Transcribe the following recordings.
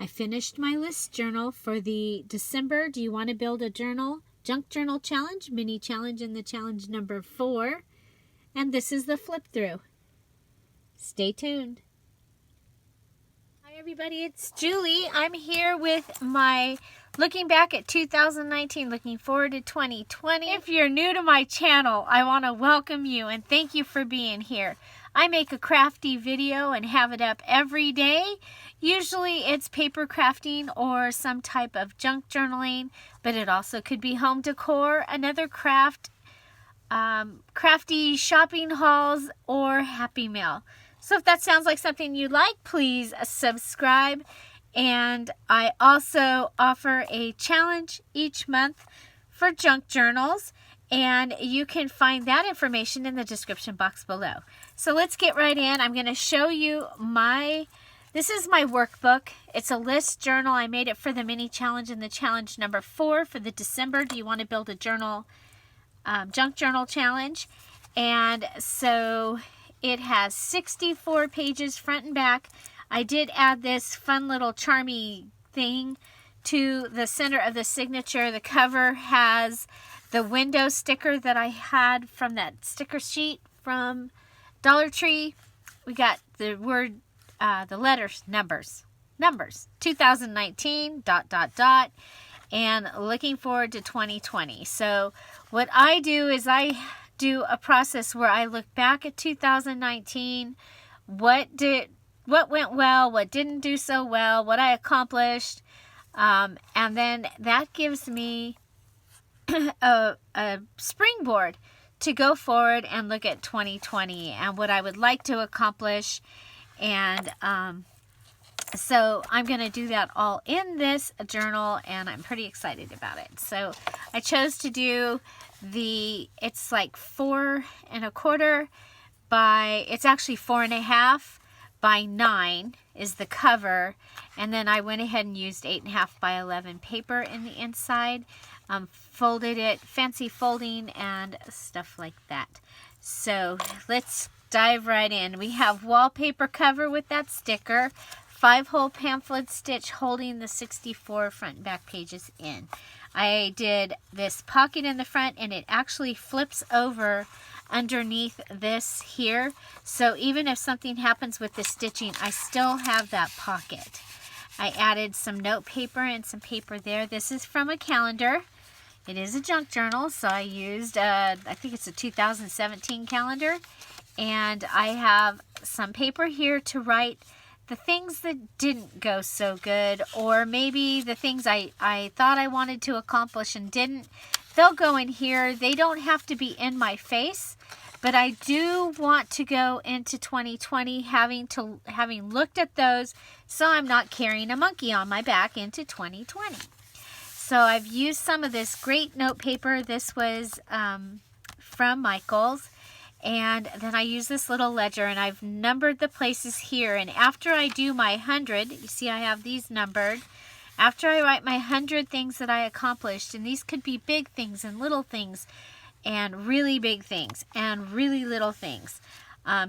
I finished my list journal for the December Do You Want to Build a Journal? Junk Journal Challenge, mini challenge in the challenge number 4. And this is the flip through. Stay tuned. Hi everybody, it's Julie. I'm here with my looking back at 2019, looking forward to 2020. If you're new to my channel, I want to welcome you and thank you for being here. I make a crafty video and have it up every day. Usually it's paper crafting or some type of junk journaling, but it also could be home decor, another craft, crafty shopping hauls, or Happy Mail. So if that sounds like something you like, please subscribe. And I also offer a challenge each month for junk journals, and you can find that information in the description box below. So let's get right in. I'm going to show you this is my workbook. It's a list journal. I made it for the mini challenge and the challenge number 4 for the December Do You Want to Build a Journal Junk Journal Challenge. And so it has 64 pages front and back. I did add this fun little charmy thing to the center of the signature. The cover has the window sticker that I had from that sticker sheet from Dollar Tree. We got the word, the letters, numbers, 2019, ... and looking forward to 2020. So what I do is I do a process where I look back at 2019, what went well, what didn't do so well, what I accomplished, and then that gives me a springboard to go forward and look at 2020 and what I would like to accomplish. And so I'm going to do that all in this journal, and I'm pretty excited about it. So I chose to do it's like 4 1/4 by, it's actually 4 1/2 by 9 is the cover, and then I went ahead and used 8 1/2 by 11 paper in the inside, folded it, fancy folding and stuff like that. So let's dive right in. We have wallpaper cover with that sticker, 5-hole pamphlet stitch holding the 64 front and back pages in. I did this pocket in the front, and it actually flips over underneath this here. So even if something happens with the stitching, I still have that pocket. I added some note paper and some paper there. This is from a calendar. It is a junk journal, so I used, I think it's a 2017 calendar. And I have some paper here to write the things that didn't go so good, or maybe the things I thought I wanted to accomplish and didn't. They'll go in here. They don't have to be in my face, but I do want to go into 2020 having looked at those, so I'm not carrying a monkey on my back into 2020. So I've used some of this great note paper. This was from Michael's. And then I use this little ledger, and I've numbered the places here. And after I do my 100, you see I have these numbered. After I write my 100 things that I accomplished, and these could be big things and little things, and really big things and really little things.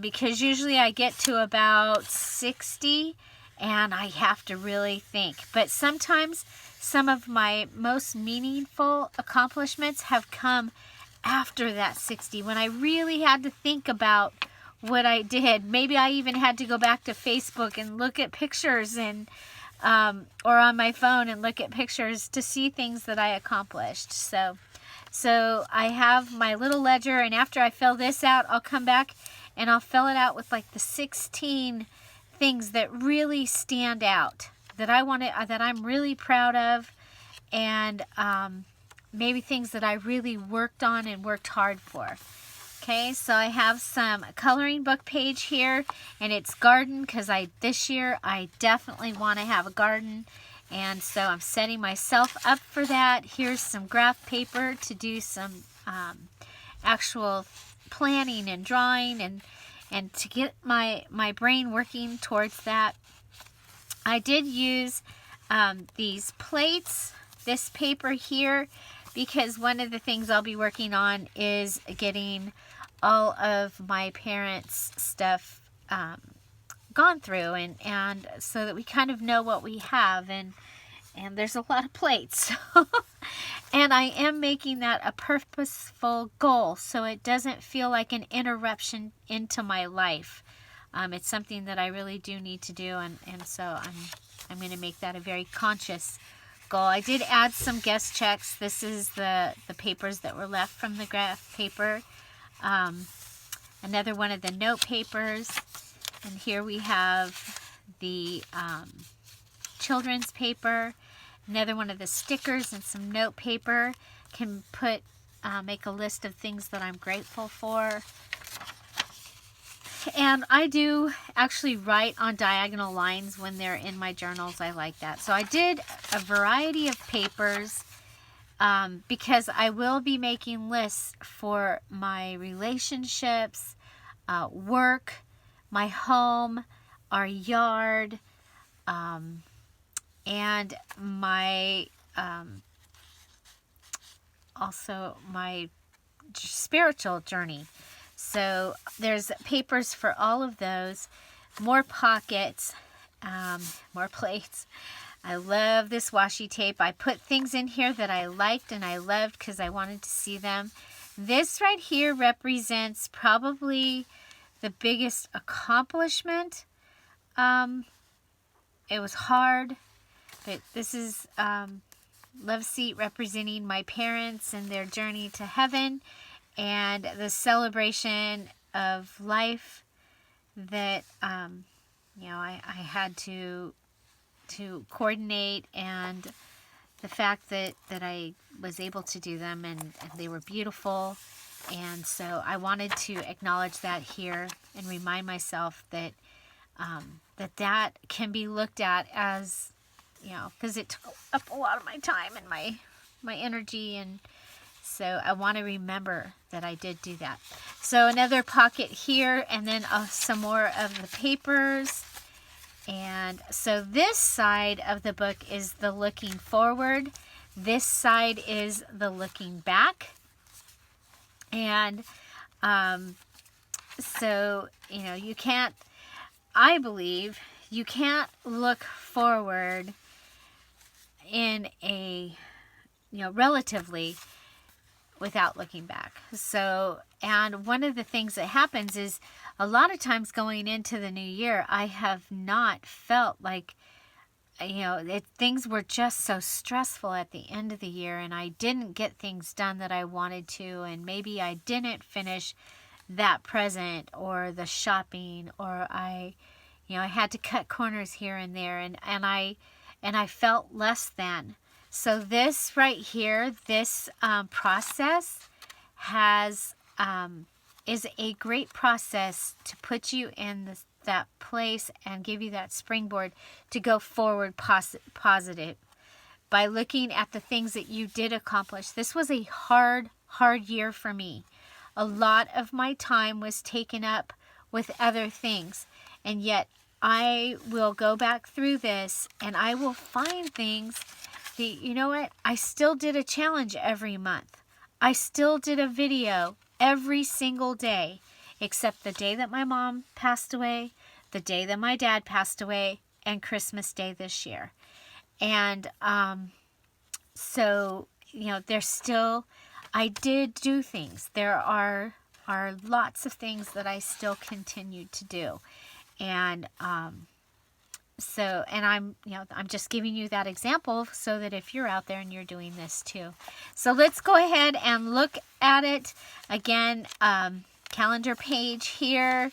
Because usually I get to about 60 and I have to really think. But sometimes some of my most meaningful accomplishments have come after that 60, when I really had to think about what I did. Maybe I even had to go back to Facebook and look at pictures, and or on my phone and look at pictures to see things that I accomplished. So I have my little ledger, and after I fill this out, I'll come back and I'll fill it out with like the 16 things that really stand out, that I'm really proud of, and maybe things that I really worked on and worked hard for. Okay, so I have some coloring book page here, and it's garden, because this year I definitely want to have a garden, and so I'm setting myself up for that. Here's some graph paper to do some actual planning and drawing, and to get my brain working towards that. I did use these plates, this paper here, because one of the things I'll be working on is getting all of my parents' stuff gone through, and so that we kind of know what we have, and there's a lot of plates. And I am making that a purposeful goal so it doesn't feel like an interruption into my life. It's something that I really do need to do, and so I'm going to make that a very conscious goal. I did add some guest checks. This is the papers that were left from the graph paper. Another one of the note papers. And here we have the children's paper. Another one of the stickers and some note paper. Can make a list of things that I'm grateful for. And I do actually write on diagonal lines when they're in my journals. I like that. So I did a variety of papers because I will be making lists for my relationships, work, my home, our yard, and my also my spiritual journey. So there's papers for all of those, more pockets, more plates. I love this washi tape. I put things in here that I liked and I loved because I wanted to see them. This right here represents probably the biggest accomplishment. It was hard, but this is love seat representing my parents and their journey to heaven, and the celebration of life that I had to coordinate, and the fact that I was able to do them, and they were beautiful. And so I wanted to acknowledge that here and remind myself that that can be looked at as, because it took up a lot of my time and my energy, and so I want to remember that I did do that. So another pocket here, and then some more of the papers. And so this side of the book is the looking forward. This side is the looking back. And so, you can't, I believe, you can't look forward in a, relatively, without looking back. So, and one of the things that happens is a lot of times going into the new year, I have not felt like, things were just so stressful at the end of the year, and I didn't get things done that I wanted to, and maybe I didn't finish that present or the shopping, or I had to cut corners here and there, and I felt less than. So this right here, this process is a great process to put you in that place and give you that springboard to go forward positive by looking at the things that you did accomplish. This was a hard year for me. A lot of my time was taken up with other things, and yet I will go back through this and I will find things. You know what? I still did a challenge every month. I still did a video every single day, except the day that my mom passed away, the day that my dad passed away, and Christmas Day this year. And so, there's still, I did do things. There are lots of things that I still continue to do. And so, and I'm just giving you that example so that if you're out there and you're doing this too. So let's go ahead and look at it again. Calendar page here.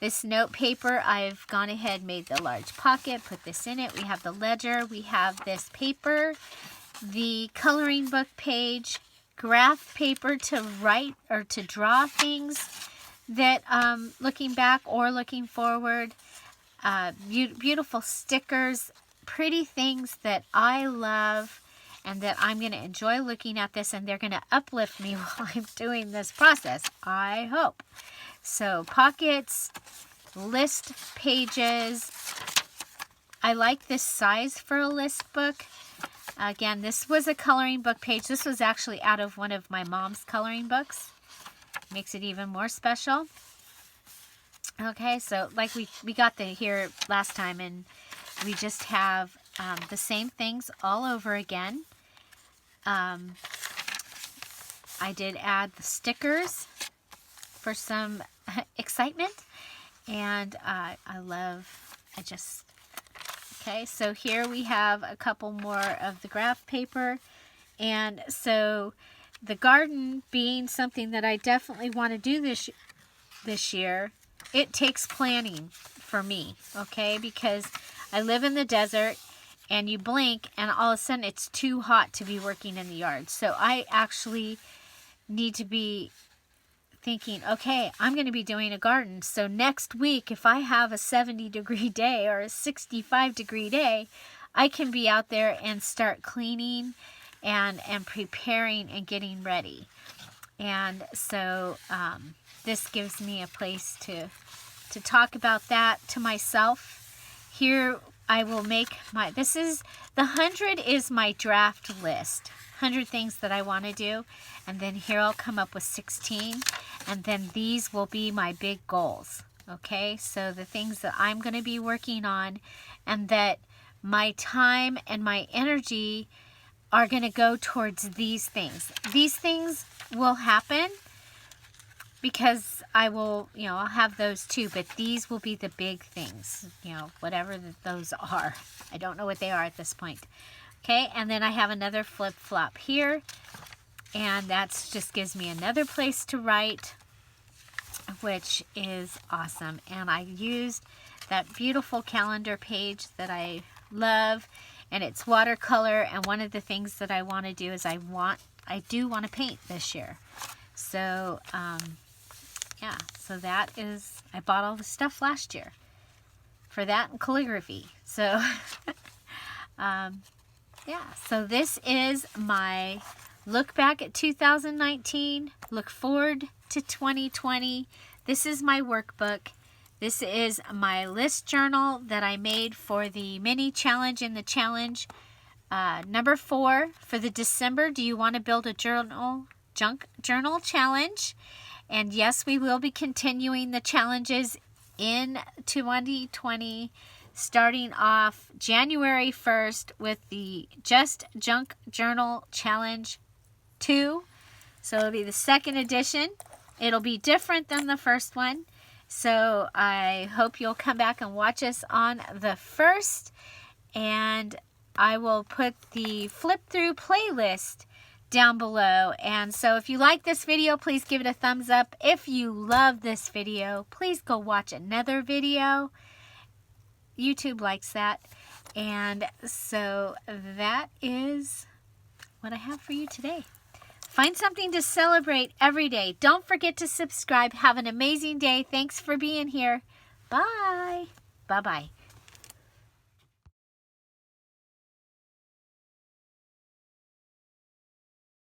This note paper, I've gone ahead, made the large pocket, put this in it. We have the ledger. We have this paper, the coloring book page, graph paper to write or to draw things that looking back or looking forward. Beautiful stickers, pretty things that I love and that I'm going to enjoy looking at this, and they're going to uplift me while I'm doing this process, I hope. So pockets, list pages. I like this size for a list book. Again, this was a coloring book page. This was actually out of one of my mom's coloring books. Makes it even more special. Okay, so like we got the here last time, and we just have the same things all over again. I did add the stickers for some excitement, and okay, so here we have a couple more of the graph paper. And so the garden being something that I definitely want to do this year, it takes planning for me, okay? Because I live in the desert, and you blink and all of a sudden it's too hot to be working in the yard. So I actually need to be thinking, okay, I'm going to be doing a garden. So next week, if I have a 70-degree day or a 65-degree day, I can be out there and start cleaning and preparing and getting ready. And so this gives me a place to talk about that to myself. Here I will make the 100 is my draft list. 100 things that I want to do. And then here I'll come up with 16. And then these will be my big goals. Okay, so the things that I'm going to be working on, and that my time and my energy are going to go towards these things. These things will happen because I will, I'll have those too, but these will be the big things, whatever those are. I don't know what they are at this point. Okay, and then I have another flip-flop here, and that just gives me another place to write, which is awesome. And I used that beautiful calendar page that I love, and it's watercolor, and one of the things that I want to do is I do want to paint this year. So, yeah, so that is, I bought all the stuff last year for that and calligraphy. So, yeah, so this is my look back at 2019, look forward to 2020. This is my workbook. This is my list journal that I made for the mini challenge in the challenge. Number 4 for the December, do you want to build a junk journal challenge? And yes, we will be continuing the challenges in 2020, starting off January 1st with the Just Junk Journal Challenge 2. So it'll be the second edition. It'll be different than the first one. So I hope you'll come back and watch us on the first. And I will put the flip through playlist down below. And so if you like this video, please give it a thumbs up. If you love this video, please go watch another video. YouTube likes that. And so that is what I have for you today. Find something to celebrate every day. Don't forget to subscribe. Have an amazing day. Thanks for being here. Bye. Bye-bye.